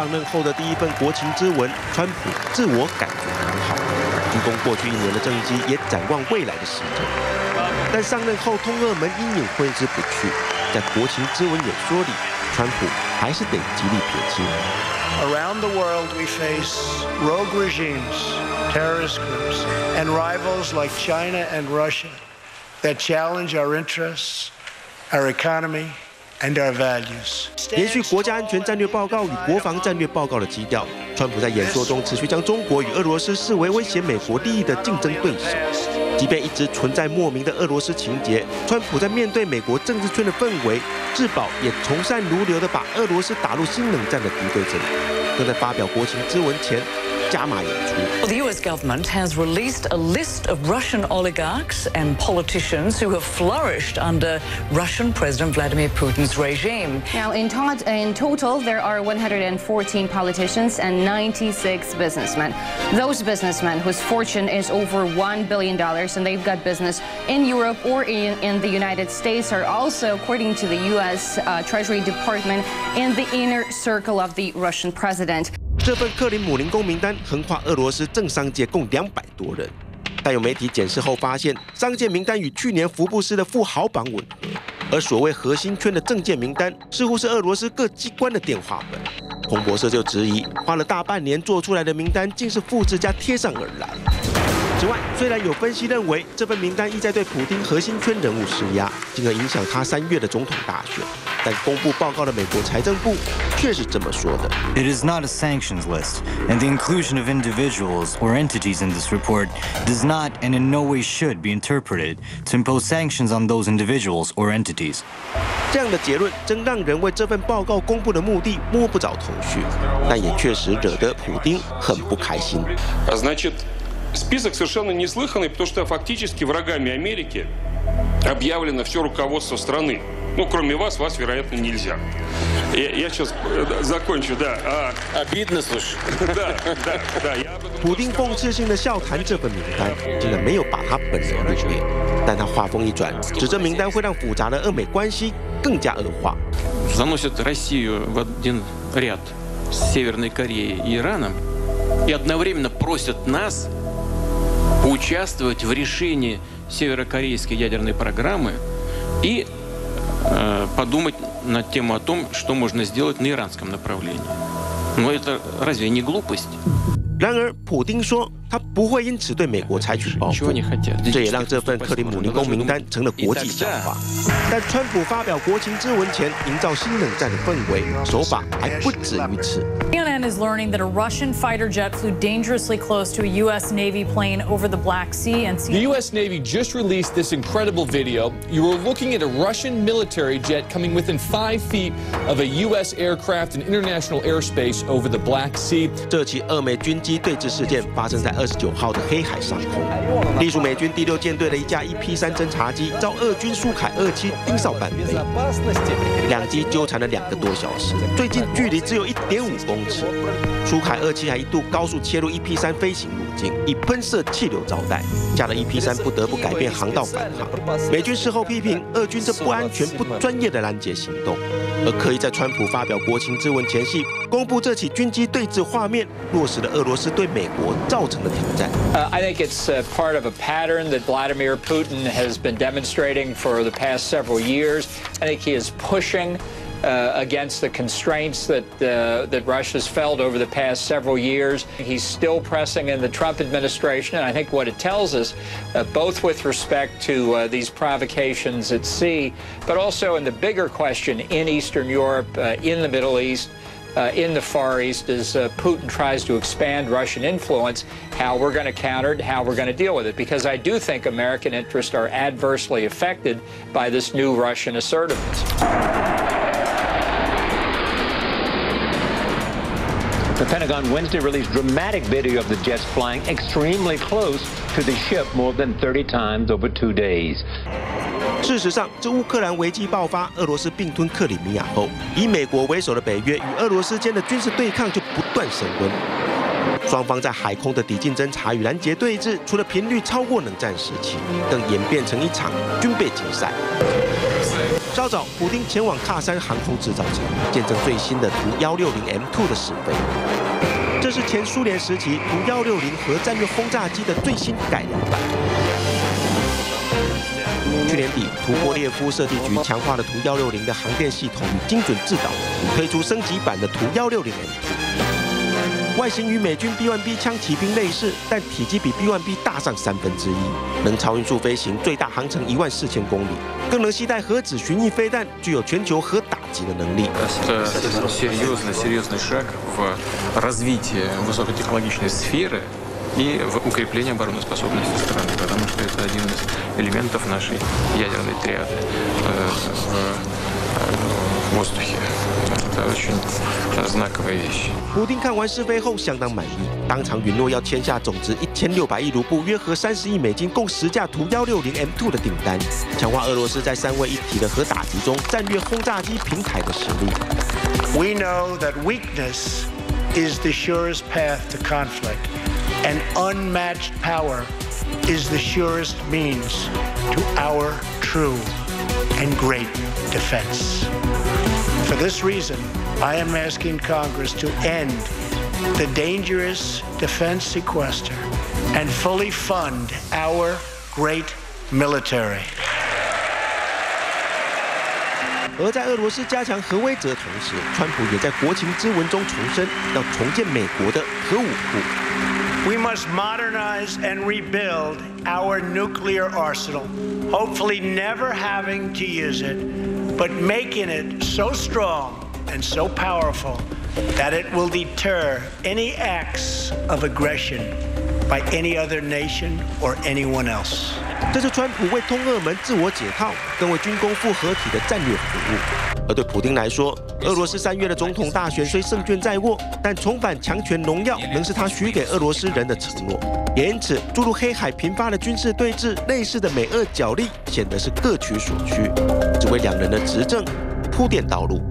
上任后的第一份国情咨文，川普自我感觉良好，鞠躬过去1年的政绩，也展望未来的时程。但上任后，通俄门阴影挥之不去，在国情咨文演说里，川普还是得极力撇清。Around the world, we face rogue regimes, terrorist groups, and rivals like China and Russia that challenge our interests, our economy, and our values. 延续国家安全战略报告与国防战略报告的基调，川普在演说中持续将中国与俄罗斯视为威胁美国利益的竞争对手。即便一直存在莫名的俄罗斯情节，川普在面对美国政治圈的氛围，自保也从善如流地把俄罗斯打入新冷战的敌对阵营，更在发表国情咨文前加码演出。The U.S. government has released a list of Russian oligarchs and politicians who have flourished under Russian President Vladimir Putin's regime. Now, in total, there are 114 politicians and 96 businessmen. Those businessmen whose fortune is over $1 billion, and they've got business in Europe or in the United States, are also, according to the U.S. Treasury Department, in the inner circle of the Russian president. 这份克林姆林宫名单横跨俄罗斯政商界共200多人，但有媒体检视后发现，商界名单与去年福布斯的富豪榜吻合，而所谓核心圈的政界名单似乎是俄罗斯各机关的电话本。彭博社就质疑，花了大半年做出来的名单竟是复制加贴上而来。此外，虽然有分析认为这份名单意在对普丁核心圈人物施压，进而影响他3月的总统大选。 但公布报告的美国财政部却是这么说的 ：“It is not a sanctions list, and the inclusion of individuals or entities in this report does not and in no way should be interpreted to impose sanctions on those individuals or entities.” 这样的结论真让人为这份报告公布的目的摸不着头绪，但也确实惹得普丁很不开心。Список совершенно неслыханный, потому что фактически врагами Америки объявлено все руководство страны. Ну, кроме вас, вероятно, нельзя. Я сейчас закончу, да. Обидно, слушай. Да. 普丁讽刺性的笑谈这份名单，竟然没有把他本人入列。但他话锋一转，指这名单会让复杂的俄美关系更加恶化。Заносят Россию в один ряд с Северной Кореей и Ираном и одновременно просят нас поучаствовать в решении северокорейской ядерной программы и подумать на тему о том, что можно сделать на иранском направлении. Но это разве не глупость? 然而，普丁说他不会因此对美国采取报复，这也让这份克林姆林宫名单成了国际笑话。但川普发表国情咨文前，营造新冷战的氛围，手法还不止于此。CNN is learning that a Russian fighter jet flew dangerously close to a U.S. Navy plane over the Black Sea, and the U.S. Navy just released this incredible video. You were looking at a Russian military jet coming within 5 feet of a U.S. aircraft in international airspace over the Black Sea. 这起俄美军机对峙事件发生在29号的黑海上空，隶属美军第6舰队的一架 EP-3侦察机遭俄军苏凯27盯梢半飞，两机纠缠了2个多小时，最近距离只有1.5公尺。苏凯27还一度高速切入 EP-3飞行路径，以喷射气流招待，吓得 EP-3不得不改变航道返航。美军事后批评俄军这不安全、不专业的拦截行动，而刻意在川普发表国情咨文前夕公布这起军机对峙画面，落实了俄罗斯对美国造成的挑战。I think it's part of a pattern that Vladimir Putin has been demonstrating for the past several years. I think he is pushing against the constraints that Russia's felt over the past several years. He's still pressing in the Trump administration, and I think what it tells us, both with respect to these provocations at sea, but also in the bigger question in Eastern Europe, in the Middle East, in the Far East, as Putin tries to expand Russian influence, how we're going to counter it, how we're going to deal with it. Because I do think American interests are adversely affected by this new Russian assertiveness. The Pentagon Wednesday released dramatic video of the jets flying extremely close to the ship more than 30 times over 2 days. 事实上，自乌克兰危机爆发，俄罗斯并吞克里米亚后，以美国为首的北约与俄罗斯间的军事对抗就不断升温。双方在海空的抵近侦察与拦截对峙，除了频率超过冷战时期，更演变成一场军备竞赛。稍早，普丁前往喀山航空制造厂，见证最新的图160M2的试飞。这是前苏联时期图160核战略轰炸机的最新改良版。去年底，图波列夫设计局强化了图160的航电系统与精准制导，推出升级版的图160M2。外形与美军 B-1B 枪骑兵类似，但体积比 B-1B 大上1/3，能超音速飞行，最大航程14000公里，更能携带核子巡弋飞弹，具有全球核打击的能力。Серьезный шаг в развитии высокотехнологичной сферы и в укреплении обороноспособности страны, потому что это один из элементов нашей ядерной триады в воздухе. Это очень знаковая вещь. 普丁看完试飞后相当满意，当场允诺要签下总值1600亿卢布（约合30亿美金）共10架图160M2的订单，强化俄罗斯在3位一体的核打击中战略轰炸机平台的实力。We know that weakness is the surest path to conflict, and unmatched power is the surest means to our true and great defense. For this reason, I am asking Congress to end the dangerous defense sequester and fully fund our great military. 而在俄罗斯加强核威慑的同时，川普也在国情咨文中重申要重建美国的核武库。We must modernize and rebuild our nuclear arsenal, hopefully never having to use it, but making it so strong and so powerful that it will deter any acts of aggression by any other nation or anyone else. 这是川普为通俄门自我解套，更为军工复合体的战略服务。而对普丁来说，俄罗斯3月的总统大选虽胜券在握，但重返强权荣耀仍是他许给俄罗斯人的承诺。也因此，诸如黑海频发的军事对峙，类似的美俄角力，显得是各取所需，只为两人的执政铺垫道路。